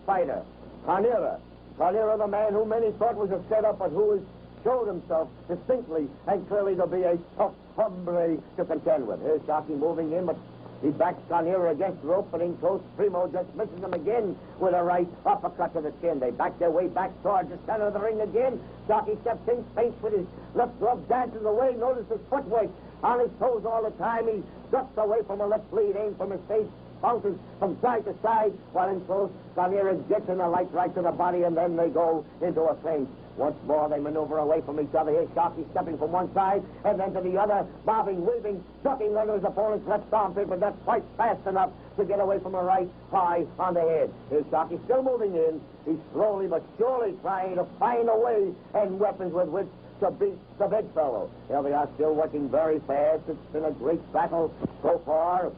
fighter. Carnera, the man who many thought was a setup, but who has showed himself distinctly and clearly to be a tough hombre to contend with. Here's Sharky moving in, but he backs Carnera against the rope, but in close. Primo just misses him again with a right uppercut to the chin. They back their way back towards the center of the ring again. Sharky steps in, feints with his left glove, dances away. Notice his footwork on his toes all the time. He ducks away from a left lead, aims from his face, bounces from side to side, while in close, Carnera gets in a light right to the body, and then they go into a feint. Once more, they maneuver away from each other. Here's Sharky stepping from one side and then to the other, bobbing, weaving, ducking under his opponent's left armpit, but not quite fast enough to get away from a right high on the head. Here's Sharky still moving in. He's slowly but surely trying to find a way and weapons with which to beat the big fellow. Here they are, still working very fast. It's been a great battle so far,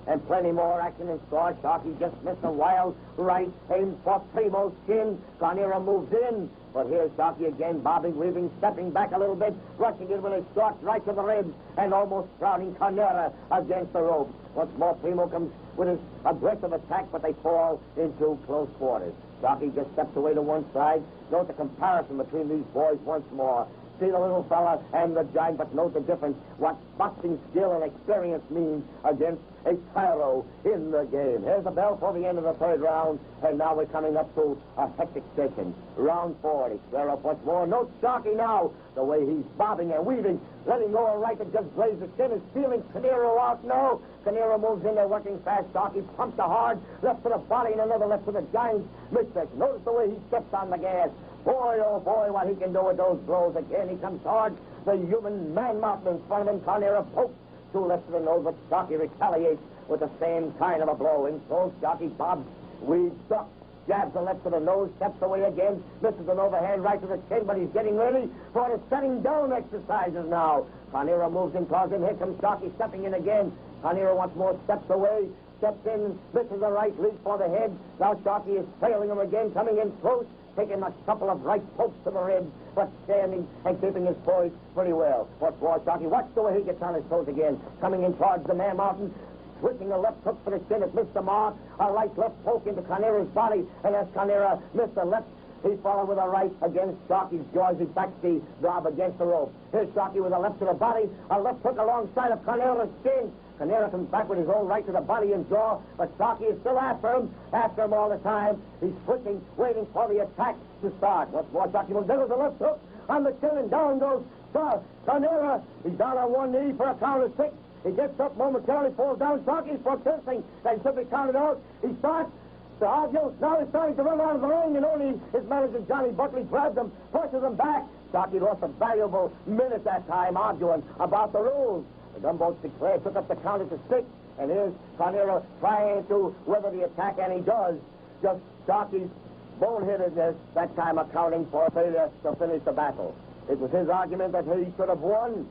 and plenty more action in store. Sharky just missed a wild right, aimed for Primo's chin. Carnera moves in, but here's Sharky again, bobbing, weaving, stepping back a little bit, rushing in with a short right to the ribs, and almost crowding Carnera against the ropes. Once more, Primo comes with his aggressive attack, but they fall into close quarters. Sharky just steps away to one side. Note the comparison between these boys once more. See the little fella and the giant, but note the difference. What boxing skill and experience means against a tyro in the game. Here's the bell for the end of the third round, and now we're coming up to a hectic session. Round 4. They square up once more. Note Sharky now, the way he's bobbing and weaving, letting go a right that just grazed the chin, is feeling Carnera out now. Carnera moves in there working fast. Sharky pumps a hard left to the body and another left to the giant's midsection. Notice the way he steps on the gas. Boy, oh boy, what he can do with those blows. Again, he comes hard. The human man mountain in front of him. Carnera pokes two left to the nose, but Sharky retaliates with the same kind of a blow. In close, Sharky bobs, weaves, ducks, jabs the left to the nose, steps away again, misses an overhand right to the chin, but he's getting ready for the setting down exercises now. Carnera moves in towards him. Here comes Sharky stepping in again. Carnera once more steps away, steps in, misses a right lead for the head. Now Sharky is trailing him again, coming in close, taking a couple of right pokes to the ribs, but standing and keeping his poise pretty well. What's more, Sharky, watch the way he gets on his toes again, coming in towards the man mountain, switching a left hook for the chin. It missed the mark. A right left poke into Carnera's body, and as Carnera missed the left, he followed with a right against Sharky's jaws. He backs the glob against the rope. Here's Sharky with a left to the body, a left hook alongside of Carnera's chin. Carnera comes back with his own right to the body and jaw, but Sharky is still after him all the time. He's switching, waiting for the attack to start. Once more, Sharky moves. There goes the left hook on the chin, and down goes Carnera. He's down on one knee for a count of 6. He gets up momentarily, falls down. Sharky's protesting that he should be counted out. He starts to argue. Now he's starting to run out of the ring, and only his manager, Johnny Buckley, grabs him, pushes him back. Sharky lost a valuable minute that time arguing about the rules. The gunboats declared, took up the count at the 6, and here's Carnera trying to weather the attack, and he does. Just Sharky's boneheadedness that time accounting for failure to finish the battle. It was his argument that he should have won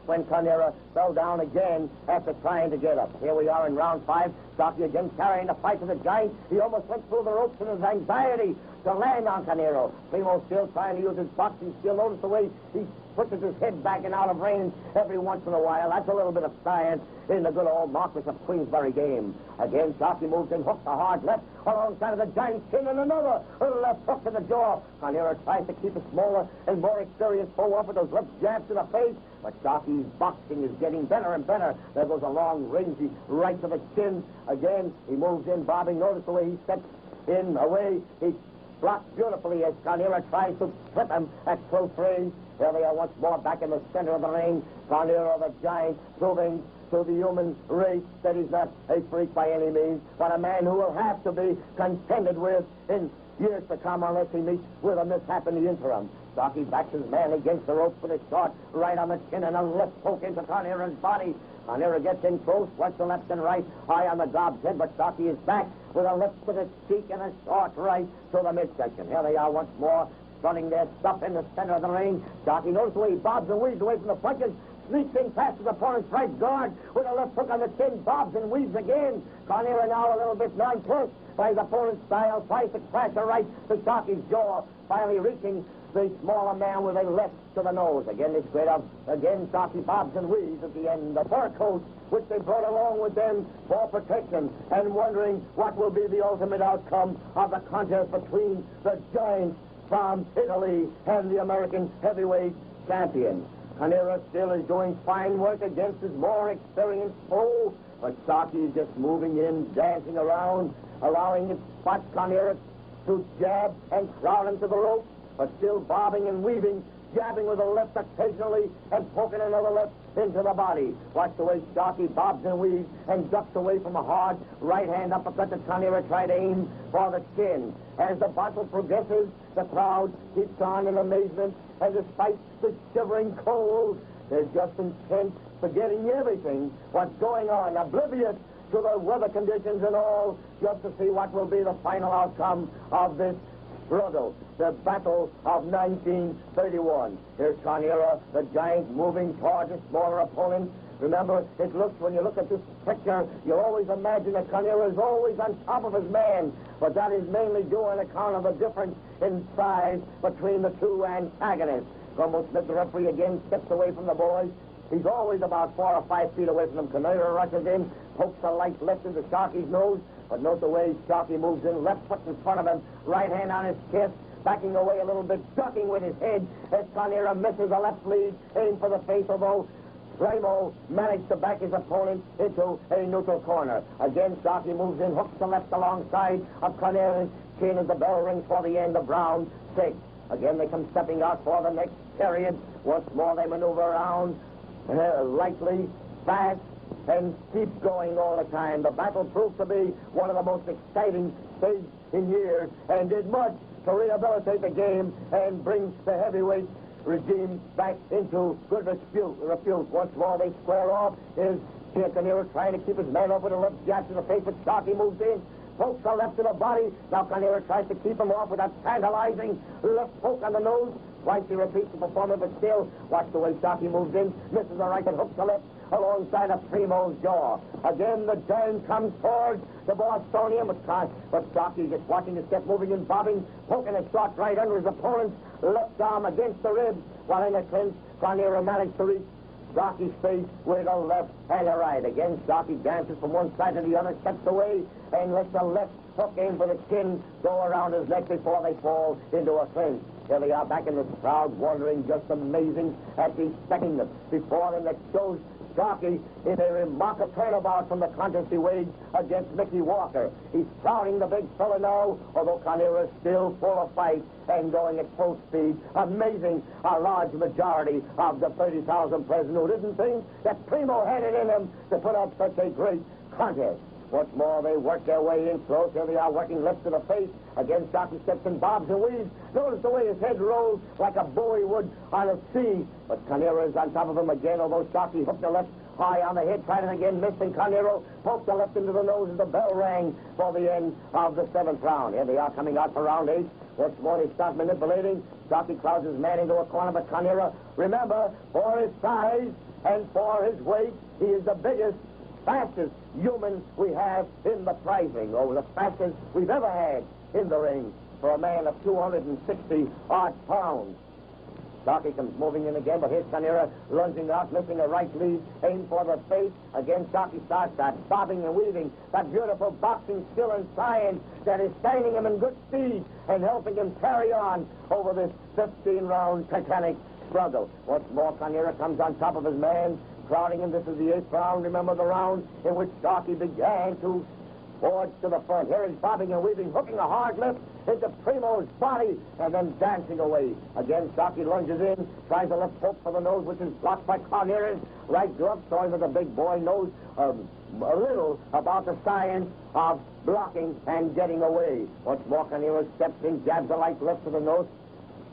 when Carnera fell down again after trying to get up. Here we are in round 5. Sharky again carrying the fight to the giant. He almost went through the ropes in his anxiety to land on Carnera. Primo still trying to use his boxing skill. Notice the way he pushes his head back and out of range every once in a while. That's a little bit of science in the good old Marquis of Queensberry game. Again, Sharky moves in, hooks a hard left alongside of the giant's chin, and another left hook to the jaw. Carnera tries to keep a smaller and more experienced foe off with those left jabs to the face, but Sharky's boxing is getting better and better. There goes a long, rangy right to the chin. Again, he moves in, bobbing. Notice the way he steps in, away. He blocks beautifully as Carnera tries to slip him at close range. There they are once more back in the center of the ring. Carnera, the giant, proving to the human race that he's not a freak by any means, but a man who will have to be contended with in years to come unless he meets with a mishap in the interim. Sharky backs his man against the rope with a short right on the chin and a left poke into Carnera's body. Carnera gets in close, works the left and right, high on the gob's head, but Sharky is back with a left to the cheek and a short right to the midsection. Here they are once more, running their stuff in the center of the ring. Sharky knows the way he bobs and weaves away from the punches, sneaks in past his opponent's right guard with a left hook on the chin, bobs and weaves again. Carnera now a little bit nonplussed by his opponent's style, tries to crash a right to Sharky's jaw, finally reaching the smaller man with a left to the nose. Again, they squared up. Again, Sharky bobs and weaves at the end. The fur coat, which they brought along with them for protection, and wondering what will be the ultimate outcome of the contest between the giants from Italy and the American heavyweight champion. Carnera still is doing fine work against his more experienced foe, but Sharky is just moving in, dancing around, allowing his spot Carnera to jab and crowd him to the rope, but still bobbing and weaving, jabbing with a left occasionally and poking another left into the body. Watch the way Sharky bobs and weaves and ducks away from a hard right-hand uppercut that Carnera tried to aim for the chin. As the battle progresses, the crowd keeps on in amazement, and despite the shivering cold, they're just intent, forgetting everything, what's going on, oblivious to the weather conditions and all, just to see what will be the final outcome of this struggle, the battle of 1931. Here's Carnera, the giant, moving towards his smaller opponent. Remember, it looks, when you look at this picture, you'll always imagine that Carnera is always on top of his man, but that is mainly due on account of the difference in size between the two antagonists. Grumble Smith, the referee, again steps away from the boys. He's always about 4 or 5 feet away from them. Carnera rushes in, pokes a light left into Sharky's nose, but note the way Sharky moves in, left foot in front of him, right hand on his chest, backing away a little bit, ducking with his head as Carnera misses a left lead, aim for the face, although Primo managed to back his opponent into a neutral corner. Again, Sharky moves in, hooks the left alongside of Carnera's chin as the bell rings for the end of round 6. Again, they come stepping out for the next period. Once more, they maneuver around, lightly, fast, and keep going all the time. The battle proved to be one of the most exciting stages in years, and did much to rehabilitate the game and bring the heavyweight regime back into good repute. Once more, they square off. Here's Carnera trying to keep his man off with a left jab to the face, but Sharky moves in, pokes the left to the body. Now Carnera tries to keep him off with that tantalizing left poke on the nose. Twice he repeats the performance, but still, watch the way Sharky moves in, misses the right and hooks the left alongside of Primo's jaw. Again, the giant comes towards the Bostonian, but Sharky just watching his step, moving and bobbing, poking a shot right under his opponent's left arm against the ribs, while in the clinch, Carnera managed to reach Sharky's face with a left and a right. Again, Sharky dances from one side to the other, steps away, and lets the left hook aim for the chin go around his neck before they fall into a clinch. Here they are back in the crowd, wondering, just amazing at the second before them that shows Sharky in a remarkable turnabout from the contest he waged against Mickey Walker. He's crowding the big fella now, although Carnera is still full of fight and going at full speed. Amazing, a large majority of the 30,000 present who didn't think that Primo had it in him to put up such a great contest. Once more, they work their way in close. Here they are, working left to the face. Again, Sharky steps and bobs and weaves. Notice the way his head rolls like a buoy would on a sea. But Carnera is on top of him again, although Sharky hooked the left high on the head, tried it again, missed, and Carnera poked the left into the nose as the bell rang for the end of the 7th round. Here they are coming out for round 8. Once more, they start manipulating. Sharky crowds his man into a corner, but Carnera, remember, for his size and for his weight, he is the biggest, fastest human we have in the prizing, or the fastest we've ever had in the ring for a man of 260-odd pounds. Sharky comes moving in again, but here's Carnera lunging out, lifting a right lead, aim for the face. Again, Sharky starts that bobbing and weaving, that beautiful boxing skill and science that is standing him in good speed and helping him carry on over this 15-round titanic struggle. Once more, Carnera comes on top of his man, crowding him. This is the 8th round. Remember the round in which Sharky began to forge to the front. Here he's bobbing and weaving, hooking a hard left into Primo's body, and then dancing away. Again, Sharky lunges in, tries a left poke for the nose, which is blocked by Carnera's right glove, showing that the big boy knows a little about the science of blocking and getting away. Once more, Carnera steps in, jabs a light left to the nose.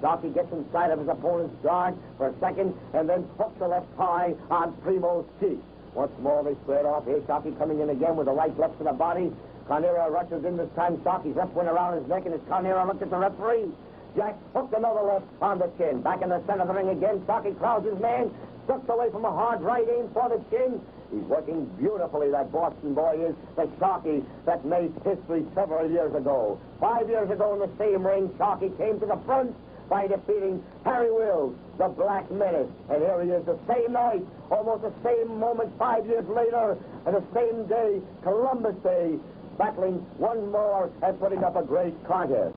Sharky gets inside of his opponent's guard for a second, and then hooks the left high on Primo's cheek. Once more, they squared off. Here's Sharky coming in again with a right left to the body. Carnera rushes in this time. Sharky's left went around his neck, and as Carnera looked at the referee, Jack hooked another left on the chin. Back in the center of the ring again, Sharky crowds his man, ducks away from a hard right aim for the chin, He's working beautifully, that Boston boy is, the Sharky that made history several years ago. 5 years ago in the same ring, Sharky came to the front by defeating Harry Wills, the Black Menace. And here he is the same night, almost the same moment 5 years later, and the same day, Columbus Day, battling one more and putting up a great contest.